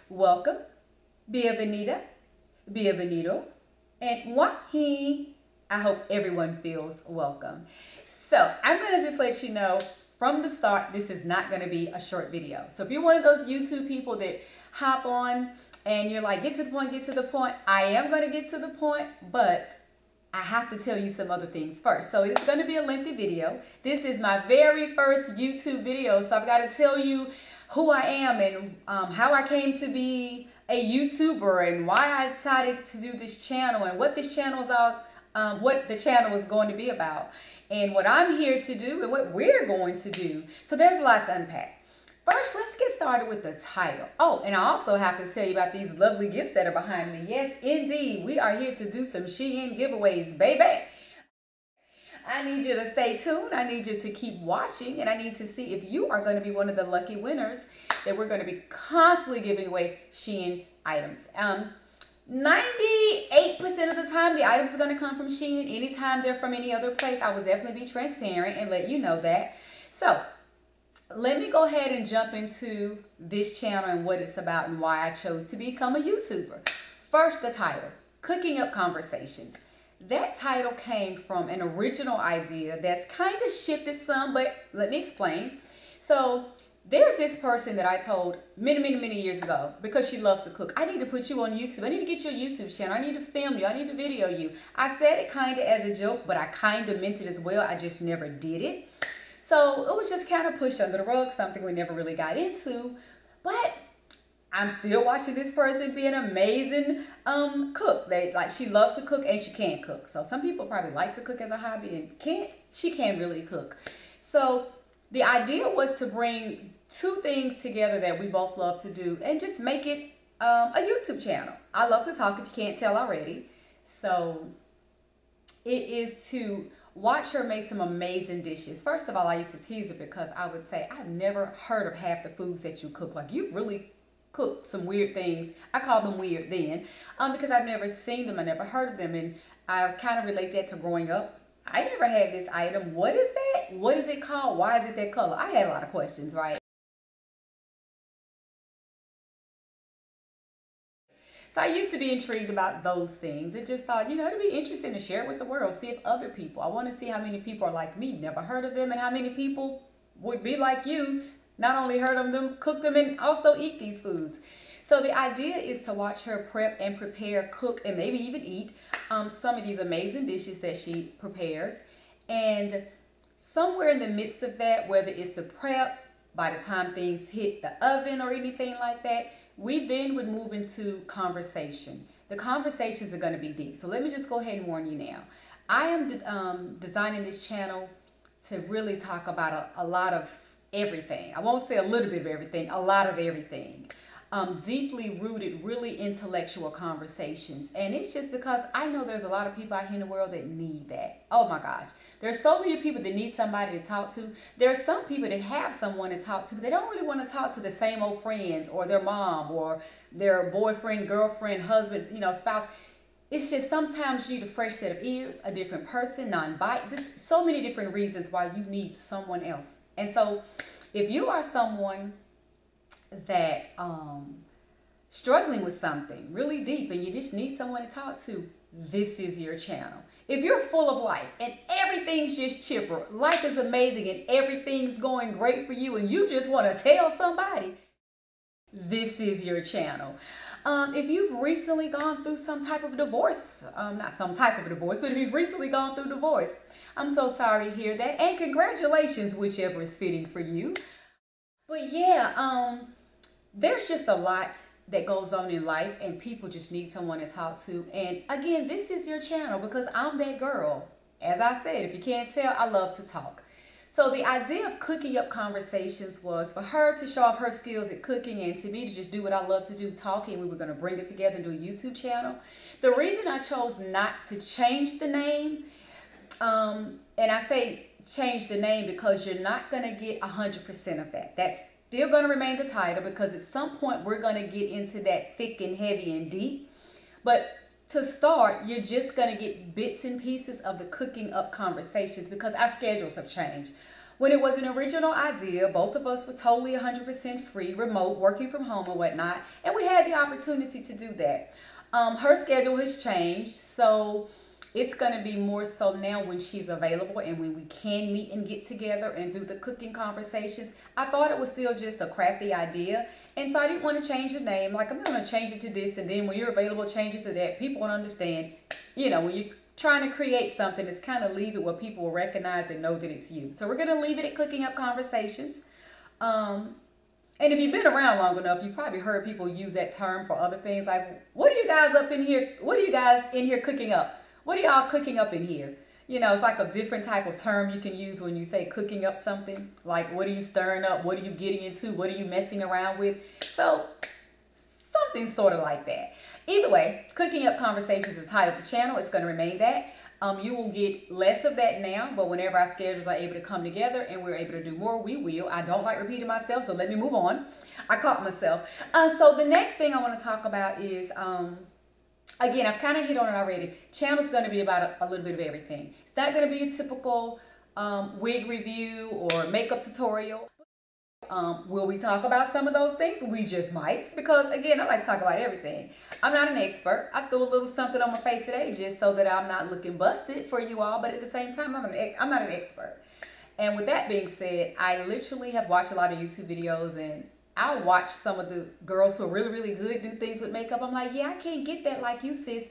Welcome, bienvenida, bienvenido, and wahi. I hope everyone feels welcome. So I'm going to just let you know from the start, this is not going to be a short video. So if you're one of those YouTube people that hop on and you're like, get to the point, get to the point, I am going to get to the point, but I have to tell you some other things first. So it's going to be a lengthy video. This is my very first YouTube video, so I've got to tell you who I am and how I came to be a YouTuber and why I decided to do this channel and what this channel is all, what the channel is going to be about and what I'm here to do and what we're going to do. So there's a lot to unpack. First, let's get started with the title. Oh, and I also have to tell you about these lovely gifts that are behind me. Yes, indeed, we are here to do some Shein giveaways, baby. I need you to stay tuned. I need you to keep watching, and I need to see if you are going to be one of the lucky winners that we're going to be constantly giving away Shein items. 98% of the time, the items are going to come from Shein. Anytime they're from any other place, I will definitely be transparent and let you know that. So let me go ahead and jump into this channel and what it's about and why I chose to become a YouTuber. First, the title, Cooking Up Conversations. That title came from an original idea that's kind of shifted some, but let me explain. So there's this person that I told many years ago, because she loves to cook, I need to put you on YouTube. I need to get you a YouTube channel. I need to film you. I need to video you. I said it kind of as a joke, but I kind of meant it as well. I just never did it. So it was just kind of pushed under the rug, something we never really got into. But I'm still watching this person be an amazing cook. She loves to cook and she can cook. So some people probably like to cook as a hobby and can't. She can really cook. So the idea was to bring two things together that we both love to do and just make it a YouTube channel. I love to talk, if you can't tell already. So it is to watch her make some amazing dishes. First of all, I used to tease her because I would say, I've never heard of half the foods that you cook. Like, you really cook some weird things. I call them weird then, because I've never seen them. I never heard of them. And I kind of relate that to growing up. I never had this item. What is that? What is it called? Why is it that color? I had a lot of questions, right? So I used to be intrigued about those things. I just thought, it'd be interesting to share it with the world, see if other people, I want to see how many people are like me, never heard of them, and how many people would be like you, not only heard of them, cook them, and also eat these foods. So the idea is to watch her prep and prepare, cook, and maybe even eat some of these amazing dishes that she prepares. And somewhere in the midst of that, whether it's the prep, by the time things hit the oven or anything like that, we then would move into conversation. The conversations are going to be deep. So let me just go ahead and warn you now. I am designing this channel to really talk about a lot of everything. I won't say a little bit of everything, a lot of everything. Deeply rooted, really intellectual conversations. And it's just because I know there's a lot of people out here in the world that need that. Oh my gosh. There's so many people that need somebody to talk to. There are some people that have someone to talk to, but they don't really want to talk to the same old friends or their mom or their boyfriend, girlfriend, husband, spouse. It's just sometimes you need a fresh set of ears, a different person, non-biased. Just so many different reasons why you need someone else. And so if you are someone that struggling with something really deep and you just need someone to talk to, this is your channel. If you're full of life and everything's just chipper, life is amazing and everything's going great for you and you just want to tell somebody, this is your channel. If you've recently gone through some type of divorce, not some type of divorce, but if you've recently gone through divorce, I'm so sorry to hear that, and congratulations, whichever is fitting for you. But yeah, there's just a lot that goes on in life and people just need someone to talk to. And again, this is your channel because I'm that girl. As I said, if you can't tell, I love to talk. So the idea of Cooking Up Conversations was for her to show off her skills at cooking and to me to just do what I love to do, talking. We were going to bring it together and do a YouTube channel. The reason I chose not to change the name, and I say change the name because you're not going to get 100% of that. That's still going to remain the title because at some point we're going to get into that thick and heavy and deep. But to start, you're just going to get bits and pieces of the Cooking Up Conversations because our schedules have changed. When it was an original idea, both of us were totally 100% free, remote, working from home and whatnot, and we had the opportunity to do that. Her schedule has changed, so it's going to be more so now when she's available and when we can meet and get together and do the cooking conversations. I thought it was still just a crafty idea, and so I didn't want to change the name. Like, I'm not going to change it to this, and then when you're available, change it to that. People won't understand. You know, when you're trying to create something, it's kind of leave it where people will recognize and know that it's you. So we're going to leave it at Cooking Up Conversations. And if you've been around long enough, you've probably heard people use that term for other things. Like, what are you guys up in here? What are you guys in here cooking up? What are y'all cooking up in here? You know, it's like a different type of term you can use when you say cooking up something. Like, what are you stirring up? What are you getting into? What are you messing around with? So, something sort of like that. Either way, Cooking Up Conversations is the title of the channel. It's going to remain that. You will get less of that now, but whenever our schedules are able to come together and we're able to do more, we will. I don't like repeating myself, so let me move on. I caught myself. So the next thing I want to talk about is, again, I've kind of hit on it already. Channel's going to be about a little bit of everything. It's not going to be a typical wig review or makeup tutorial. Will we talk about some of those things? We just might, because again, I like to talk about everything. I'm not an expert. I threw a little something on my face today just so that I'm not looking busted for you all, but at the same time, I'm not an expert. And with that being said, I literally have watched a lot of YouTube videos, and I'll watch some of the girls who are really, really good do things with makeup. I'm like, yeah, I can't get that like you, sis.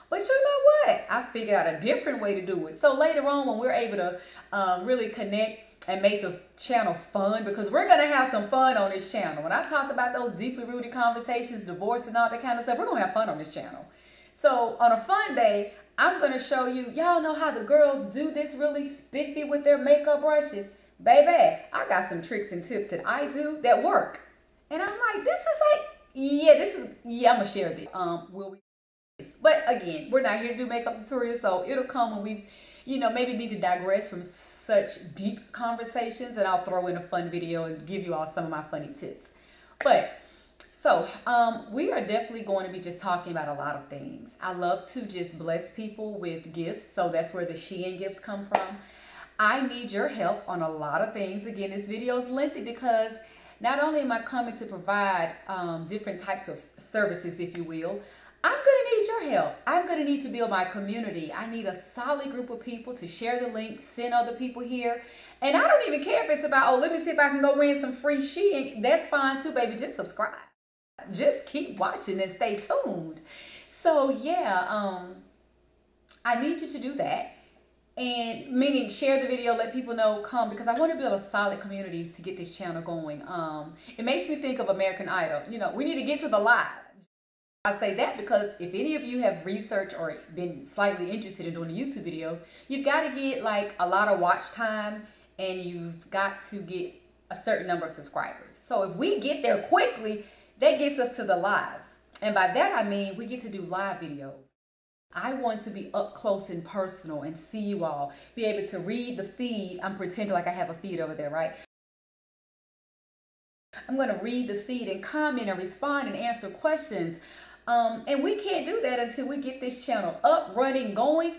But you know what? I figured out a different way to do it. So later on, when we're able to really connect and make the channel fun, because we're going to have some fun on this channel. When I talk about those deeply rooted conversations, divorce and all that kind of stuff, we're going to have fun on this channel. So on a fun day, I'm going to show you, y'all know how the girls do this really spiffy with their makeup brushes. Baby, I got some tricks and tips that I do that work. And I'm like, this is like, yeah, I'm going to share this. Will we? But again, we're not here to do makeup tutorials, so it'll come when we, maybe need to digress from such deep conversations, and I'll throw in a fun video and give you all some of my funny tips. But so we are definitely going to be just talking about a lot of things. I love to just bless people with gifts, so that's where the Shein gifts come from. I need your help on a lot of things. Again, this video is lengthy because not only am I coming to provide different types of services, if you will, I'm going to need your help. I'm going to need to build my community. I need a solid group of people to share the link, send other people here. And I don't even care if it's about, oh, let me see if I can go win some free Shein. That's fine too, baby. Just subscribe. Just keep watching and stay tuned. So yeah, I need you to do that. And meaning share the video, let people know, come, because I want to build a solid community to get this channel going. It makes me think of American Idol. We need to get to the live. I say that because if any of you have researched or been slightly interested in doing a YouTube video, you've got to get like a lot of watch time, and you've got to get a certain number of subscribers. So if we get there quickly, that gets us to the lives. And by that I mean we get to do live videos. I want to be up close and personal and see you all, be able to read the feed. I'm pretending like I have a feed over there, right? I'm going to read the feed and comment and respond and answer questions. And we can't do that until we get this channel up, running, going,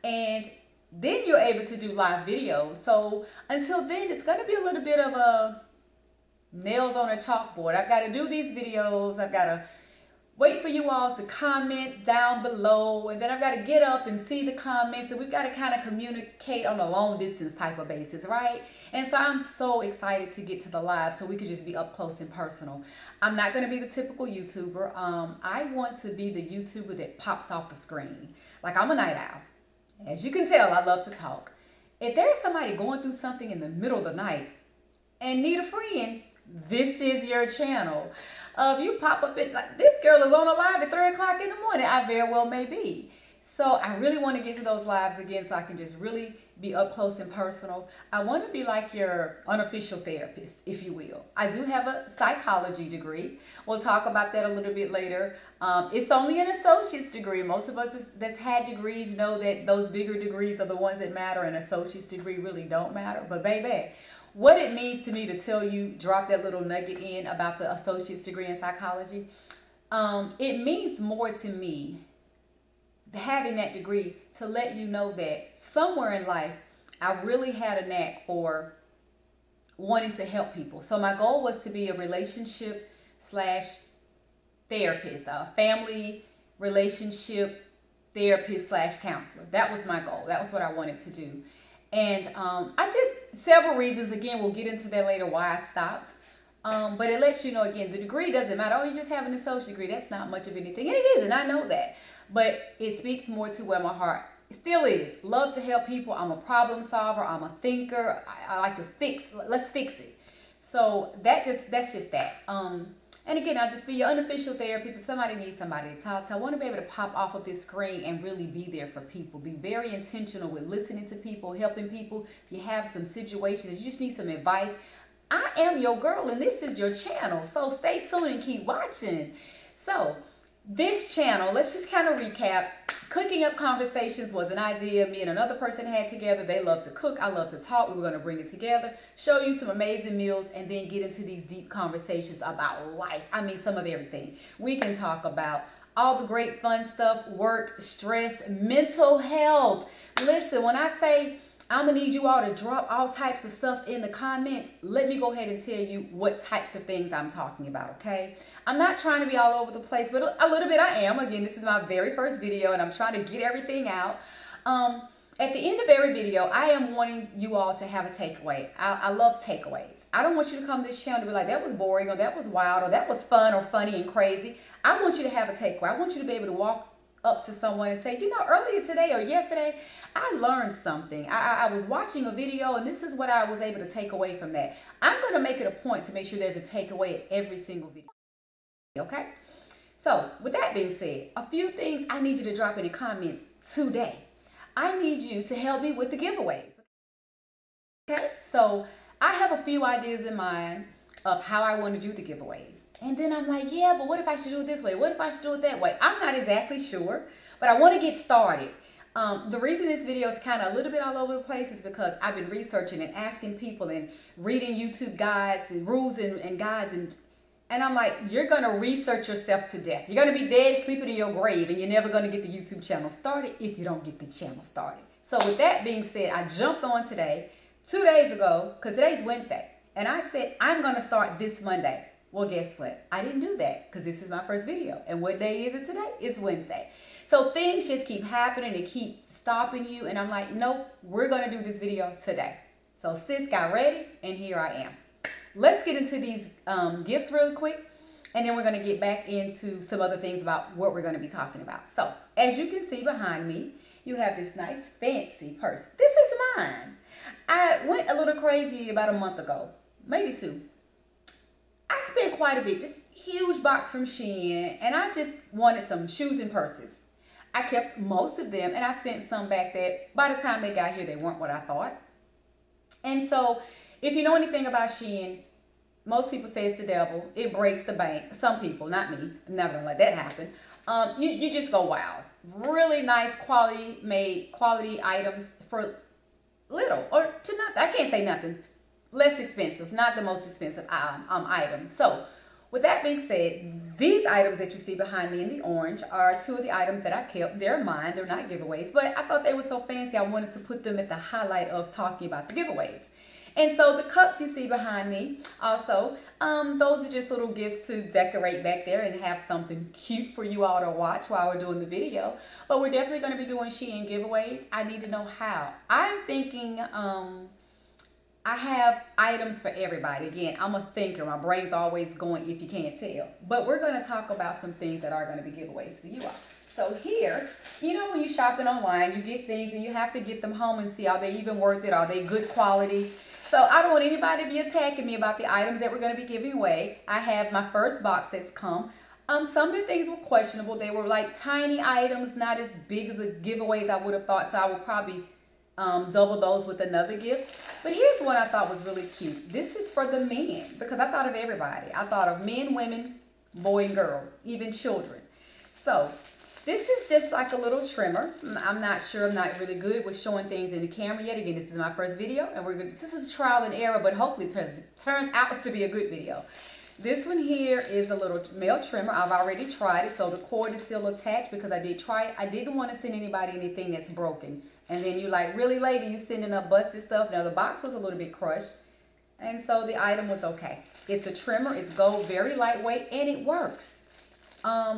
and then you're able to do live videos. So until then, it's going to be a little bit of a nails on a chalkboard. I've got to do these videos. I've got to wait for you all to comment down below, and then I've got to get up and see the comments, and we've got to kind of communicate on a long distance type of basis, right? And so I'm so excited to get to the live so we could just be up close and personal. I'm not going to be the typical YouTuber. I want to be the YouTuber that pops off the screen. Like, I'm a night owl. As you can tell, I love to talk. If there's somebody going through something in the middle of the night and need a friend, this is your channel. If you pop up and like, this girl is on a live at 3 o'clock in the morning, I very well may be. So I really want to get to those lives again so I can just really be up close and personal. I want to be like your unofficial therapist, if you will. I do have a psychology degree. We'll talk about that a little bit later. It's only an associate's degree. Most of us that's had degrees know that those bigger degrees are the ones that matter, and associate's degree really don't matter. But baby, what it means to me to tell you, drop that little nugget in about the associate's degree in psychology, it means more to me, having that degree, to let you know that somewhere in life, I really had a knack for wanting to help people. So my goal was to be a relationship slash therapist, a family relationship therapist slash counselor. That was my goal. That was what I wanted to do. And I just, several reasons, again, we'll get into that later why I stopped. But it lets you know, again, the degree doesn't matter. Oh, you just have an associate degree. That's not much of anything. And it is, and I know that. But it speaks more to where my heart still is. Love to help people. I'm a problem solver. I'm a thinker. I like to fix. Let's fix it. So that's just that. And again, I'll just be your unofficial therapist. If somebody needs somebody to talk to, I want to be able to pop off of this screen and really be there for people. Be very intentional with listening to people, helping people. If you have some situations, you just need some advice, I am your girl and this is your channel. So stay tuned and keep watching. So this channel, let's just kind of recap. Cooking Up Conversations was an idea me and another person had together. They love to cook. I love to talk. We were going to bring it together, show you some amazing meals, and then get into these deep conversations about life. I mean, some of everything. We can talk about all the great fun stuff, work, stress, mental health. Listen, when I say I'm going to need you all to drop all types of stuff in the comments, let me go ahead and tell you what types of things I'm talking about, okay? I'm not trying to be all over the place, but a little bit I am. Again, this is my very first video, and I'm trying to get everything out. At the end of every video, I am wanting you all to have a takeaway. I love takeaways. I don't want you to come to this channel to be like, that was boring, or that was wild, or that was fun, or funny and crazy. I want you to have a takeaway. I want you to be able to walk up to someone and say, you know, earlier today or yesterday, I learned something. I was watching a video, and this is what I was able to take away from that. I'm going to make it a point to make sure there's a takeaway at every single video. Okay? So, with that being said, a few things I need you to drop in the comments today. I need you to help me with the giveaways. Okay? So, I have a few ideas in mind of how I want to do the giveaways. And then I'm like, yeah, but what if I should do it this way? What if I should do it that way? I'm not exactly sure, but I want to get started. The reason this video is kind of a little bit all over the place is because I've been researching and asking people and reading YouTube guides and rules and guides, and I'm like, you're going to research yourself to death. You're going to be dead, sleeping in your grave, and you're never going to get the YouTube channel started if you don't get the channel started. So with that being said, I jumped on today, 2 days ago, because today's Wednesday, and I said, I'm going to start this Monday. Well, guess what? I didn't do that because this is my first video. And what day is it today? It's Wednesday. So things just keep happening and keep stopping you. And I'm like, nope, we're going to do this video today. So sis got ready, and here I am. Let's get into these gifts really quick, and then we're going to get back into some other things about what we're going to be talking about. So as you can see behind me, you have this nice fancy purse. This is mine. I went a little crazy about a month ago, maybe 2. I spent quite a bit, just huge box from Shein, and I just wanted some shoes and purses. I kept most of them, and I sent some back that by the time they got here, they weren't what I thought. And so, if you know anything about Shein, most people say it's the devil. It breaks the bank. Some people, not me. I'm never gonna let that happen. You just go wild. Really nice quality made, quality items for little or to nothing. I can't say nothing. Less expensive, not the most expensive items. So, with that being said, these items that you see behind me in the orange are 2 of the items that I kept. They're mine. They're not giveaways, but I thought they were so fancy, I wanted to put them at the highlight of talking about the giveaways. And so the cups you see behind me also, those are just little gifts to decorate back there and have something cute for you all to watch while we're doing the video. But we're definitely going to be doing Shein giveaways. I need to know how. I'm thinking I have items for everybody. Again, I'm a thinker. My brain's always going if you can't tell. But we're going to talk about some things that are going to be giveaways for you all. So here, you know when you're shopping online, you get things and you have to get them home and see, are they even worth it? Are they good quality? So I don't want anybody to be attacking me about the items that we're going to be giving away. I have my first box that's come. Some of the things were questionable. They were like tiny items, not as big as the giveaways I would have thought. So I would probably double those with another gift. But here's one I thought was really cute. This is for the men because I thought of everybody. I thought of men, women, boy and girl, even children. So this is just like a little trimmer. I'm not sure. I'm not really good with showing things in the camera yet. Again, this is my first video, and this is trial and error, but hopefully it turns out to be a good video. This one here is a little male trimmer. I've already tried it, so the cord is still attached because I did try it. I didn't want to send anybody anything that's broken. And then you like, really lady, you sending up busted stuff. Now the box was a little bit crushed. And so the item was okay. It's a trimmer, it's gold, very lightweight, and it works.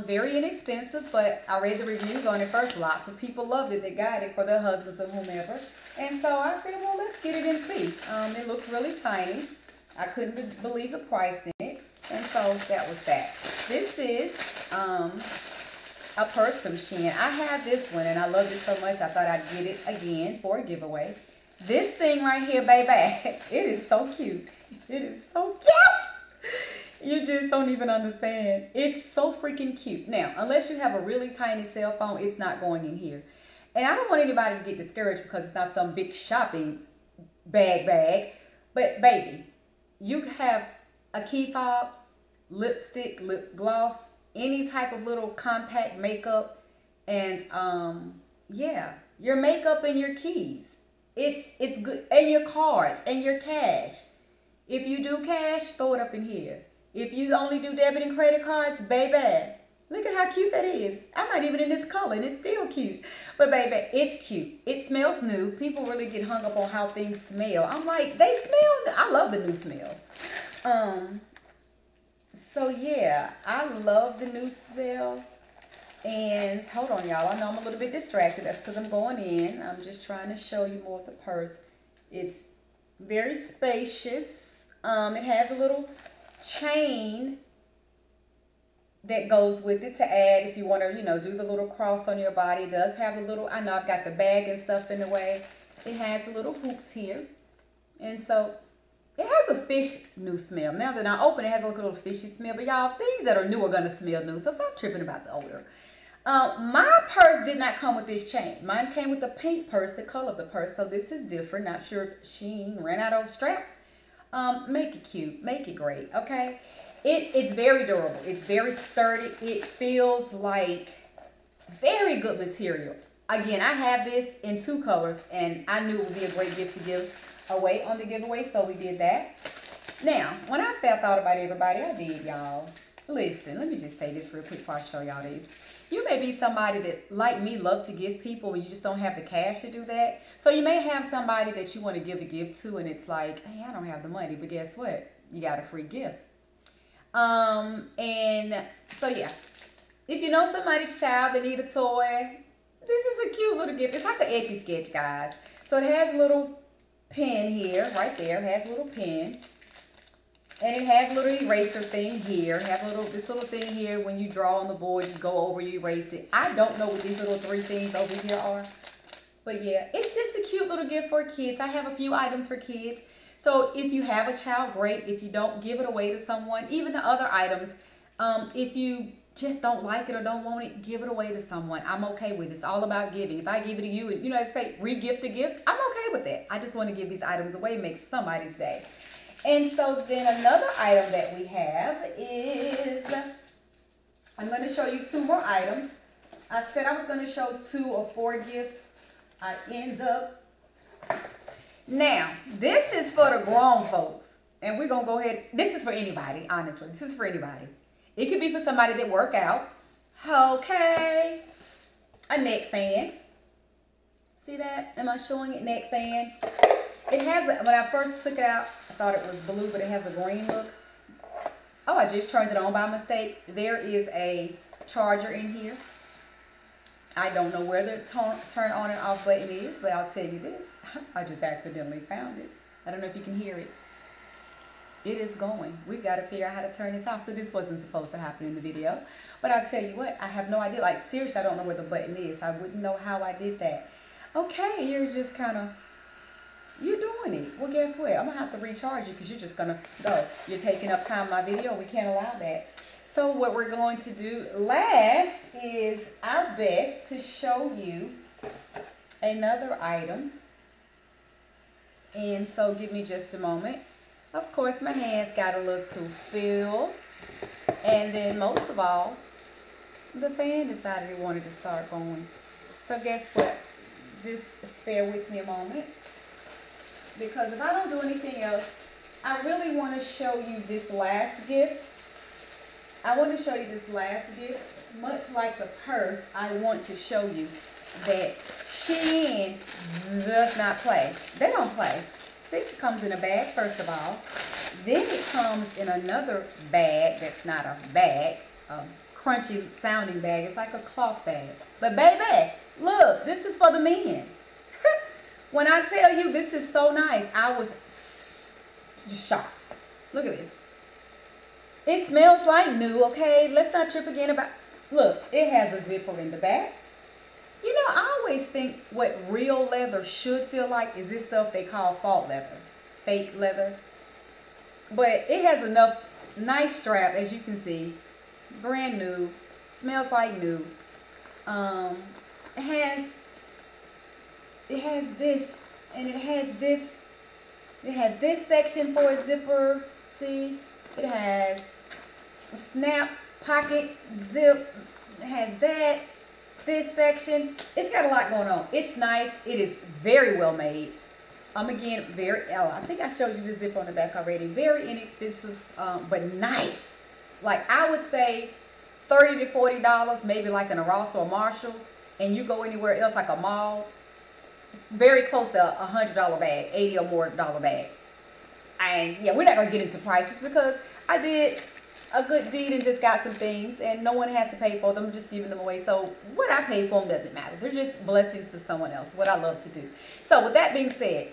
Very inexpensive, but I read the reviews on it first. Lots of people loved it. They got it for their husbands or whomever. And so I said, well, let's get it and see. It looks really tiny. I couldn't believe the price in it. And so that was that. This is a purse from Shein. I have this one, and I loved it so much, I thought I'd get it again for a giveaway. This thing right here, baby, it is so cute. It is so cute. You just don't even understand. It's so freaking cute. Now, unless you have a really tiny cell phone, it's not going in here. And I don't want anybody to get discouraged because it's not some big shopping bag. But, baby, you have a key fob, lipstick, lip gloss, any type of little compact makeup, and, yeah, your makeup and your keys. It's good. And your cards and your cash. If you do cash, throw it up in here. If you only do debit and credit cards, baby, look at how cute that is. I'm not even in this color and it's still cute. But baby, it's cute. It smells new. People really get hung up on how things smell. I'm like, they smell, I love the new smell. So yeah, I love the new smell. And hold on, y'all. I know I'm a little bit distracted. That's because I'm going in. I'm just trying to show you more of the purse. It's very spacious. It has a little chain that goes with it to add if you want to, you know, do the little cross on your body. It does have a little, I know I've got the bag and stuff in the way. It has a little hoops here. And so it has a fish new smell. Now that I open it, it has a little fishy smell. But y'all, things that are new are going to smell new. So if I'm tripping about the odor. My purse did not come with this chain. Mine came with the pink purse, the color of the purse. So this is different. Not sure if Shein ran out of straps. Make it cute. Make it great. Okay. It's very durable. It's very sturdy. It feels like very good material. Again, I have this in 2 colors. And I knew it would be a great gift to give away on the giveaway. So we did that. Now, when I say I thought about everybody, I did, y'all. Listen, let me just say this real quick before I show y'all this. You may be somebody that, like me, love to give people when you just don't have the cash to do that. So you may have somebody that you want to give a gift to and it's like, hey, I don't have the money, but guess what? You got a free gift. And so yeah, if you know somebody's child that need a toy, this is a cute little gift. It's like an Etchy Sketch, guys. So it has a little pen here, right there. It has a little pen. And it has a little eraser thing here. It has this little thing here. When you draw on the board, you go over, you erase it. I don't know what these little 3 things over here are. But yeah, it's just a cute little gift for kids. I have a few items for kids. So if you have a child, great. If you don't, give it away to someone. Even the other items, if you just don't like it or don't want it, give it away to someone. I'm okay with it. It's all about giving. If I give it to you and, you know, it's say re-gift a gift, I'm okay with that. I just want to give these items away, make somebody's day. And so then another item that we have is, I'm going to show you 2 more items. I said I was going to show 2 or 4 gifts. I end up. Now, this is for the grown folks. And we're going to go ahead. This is for anybody, honestly. This is for anybody. It could be for somebody that work out. Okay. A neck fan. See that? Am I showing it? Neck fan. It has, when I first took it out, I thought it was blue, but it has a green look. Oh, I just turned it on by mistake. There is a charger in here. I don't know where the turn on and off button is, but I'll tell you this. I just accidentally found it. I don't know if you can hear it. It is going. We've got to figure out how to turn this off. So this wasn't supposed to happen in the video. But I'll tell you what, I have no idea. Like, seriously, I don't know where the button is. I wouldn't know how I did that. Okay, you're just kind of... You're doing it. Well, guess what? I'm going to have to recharge you because you're just going to go. You're taking up time in my video. We can't allow that. So what we're going to do last is our best to show you another item. And so give me just a moment. Of course, my hands got a little to fill. And then most of all, the fan decided it wanted to start going. So guess what? Just bear with me a moment. Because if I don't do anything else, I really want to show you this last gift. I want to show you this last gift. Much like the purse, I want to show you that Shein does not play. They don't play. See, it comes in a bag, first of all. Then it comes in another bag that's not a bag, a crunchy sounding bag. It's like a cloth bag. But baby, look, this is for the men. When I tell you this is so nice, I was just shocked. Look at this. It smells like new, okay? Let's not trip again about... Look, it has a zipper in the back. You know, I always think what real leather should feel like is this stuff they call fault leather, fake leather. But it has enough nice strap, as you can see, brand new, smells like new. It has this, and it has this section for a zipper. See, it has a snap pocket zip. It has that. This section, it's got a lot going on. It's nice. It is very well made. Again, I think I showed you the zip on the back already. Very inexpensive, but nice. Like, I would say $30 to $40, maybe like in a Ross or Marshalls, and you go anywhere else like a mall, very close to $100 bag, $80 or more bag. And yeah, we're not gonna get into prices because I did a good deed and just got some things, and no one has to pay for them. I'm just giving them away. So what I pay for them doesn't matter. They're just blessings to someone else, what I love to do. So with that being said,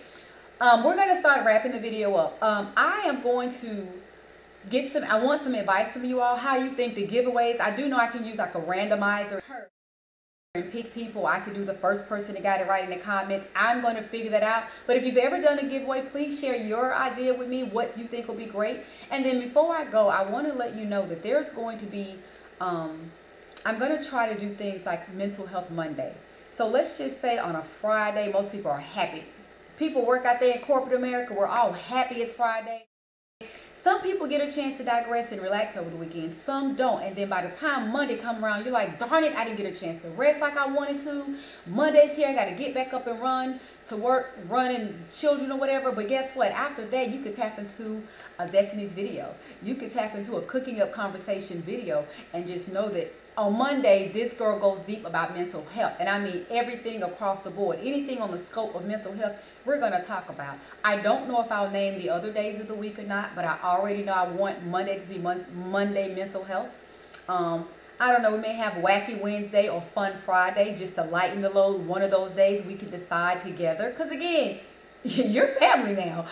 we're going to start wrapping the video up. I am going to get I want some advice from you all, how you think the giveaways. I do know I can use like a randomizer and pick people. I could do the first person that got it right in the comments. I'm going to figure that out. But if you've ever done a giveaway, please share your idea with me, what you think will be great. And then before I go, I want to let you know that there's going to be, I'm going to try to do things like Mental Health Monday. So let's just say on a Friday, most people are happy. People work out there in corporate America. We're all happy it's Friday. Some people get a chance to digress and relax over the weekend. Some don't. And then by the time Monday come around, you're like, darn it, I didn't get a chance to rest like I wanted to. Monday's here. I got to get back up and run to work, running children or whatever. But guess what? After that, you could tap into a Destiny's video. You could tap into a Cooking Up Conversation video and just know that on Mondays, this girl goes deep about mental health. And I mean everything across the board. Anything on the scope of mental health, we're going to talk about. I don't know if I'll name the other days of the week or not, but I already know I want Monday to be Monday Mental Health. I don't know, we may have Wacky Wednesday or Fun Friday just to lighten the load. One of those days we can decide together. Because again, you're family now.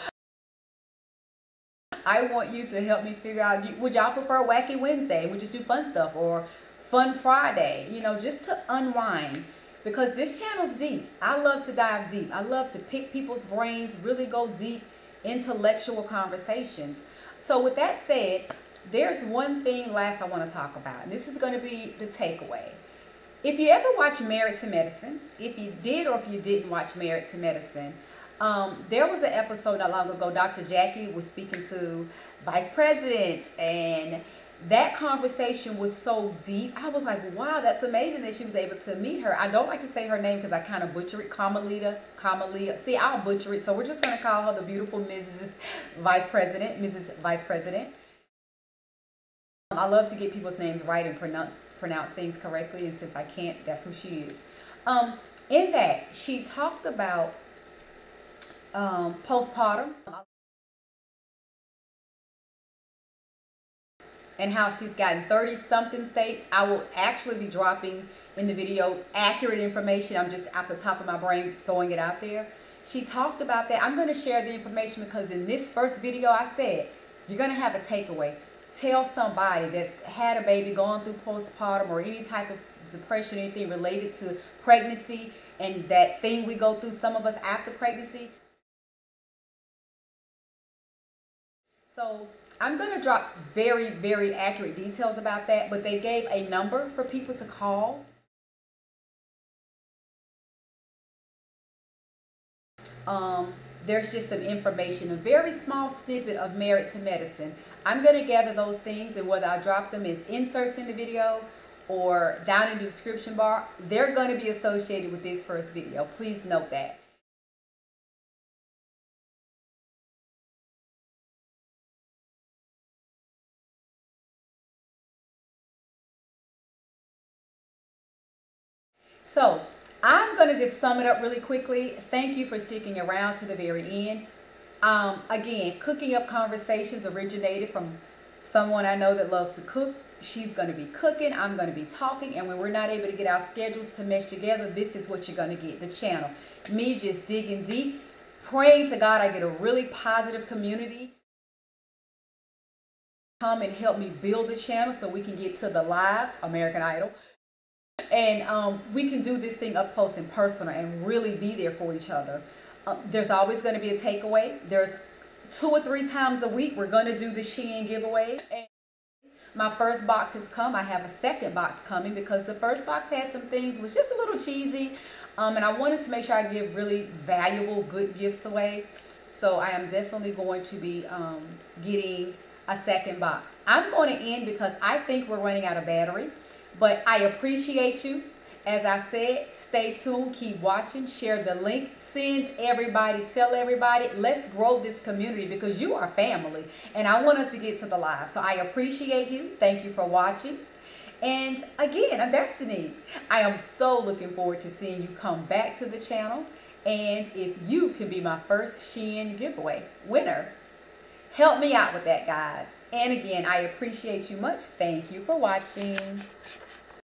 I want you to help me figure out, would y'all prefer Wacky Wednesday? We just do fun stuff, or Fun Friday, you know, just to unwind. Because this channel's deep. I love to dive deep. I love to pick people's brains, really go deep, intellectual conversations. So with that said, there's one thing last I want to talk about, and this is going to be the takeaway. If you ever watch Married to Medicine, if you did or if you didn't watch Married to Medicine, there was an episode not long ago, Dr. Jackie was speaking to Vice President, and that conversation was so deep. I was like, wow, that's amazing that she was able to meet her. I don't like to say her name because I kind of butcher it. Kamalia. See, I'll butcher it. So we're just going to call her the beautiful Mrs. Vice President. I love to get people's names right and pronounce things correctly. And since I can't, that's who she is. In that, she talked about postpartum. And how she's gotten 30-something states. I will actually be dropping in the video accurate information. I'm just at the top of my brain throwing it out there. She talked about that. I'm going to share the information because in this first video I said, you're going to have a takeaway. Tell somebody that's had a baby, going through postpartum or any type of depression, anything related to pregnancy and that thing we go through, some of us after pregnancy. So I'm going to drop very, very accurate details about that, but they gave a number for people to call. There's just some information, a very small snippet of Married to Medicine. I'm going to gather those things, and whether I drop them as inserts in the video or down in the description bar, they're going to be associated with this first video. Please note that. So I'm going to just sum it up really quickly. Thank you for sticking around to the very end. Again, cooking up conversations originated from someone I know that loves to cook. She's going to be cooking, I'm going to be talking, and when we're not able to get our schedules to mesh together, this is what you're going to get, the channel. Me just digging deep, praying to God I get a really positive community. Come and help me build the channel so we can get to the lives, American Idol. And we can do this thing up close and personal and really be there for each other. There's always going to be a takeaway. There's 2 or 3 times a week we're going to do the Shein giveaway. And my first box has come. I have a second box coming because the first box had some things was just a little cheesy. And I wanted to make sure I give really valuable, good gifts away. So I am definitely going to be getting a second box. I'm going to end because I think we're running out of battery. But I appreciate you. As I said, stay tuned, keep watching, share the link, send everybody, tell everybody. Let's grow this community because you are family. And I want us to get to the live. So I appreciate you. Thank you for watching. And again, Destiny, I am so looking forward to seeing you come back to the channel. And if you can be my first Shein giveaway winner, help me out with that, guys. And again, I appreciate you much. Thank you for watching.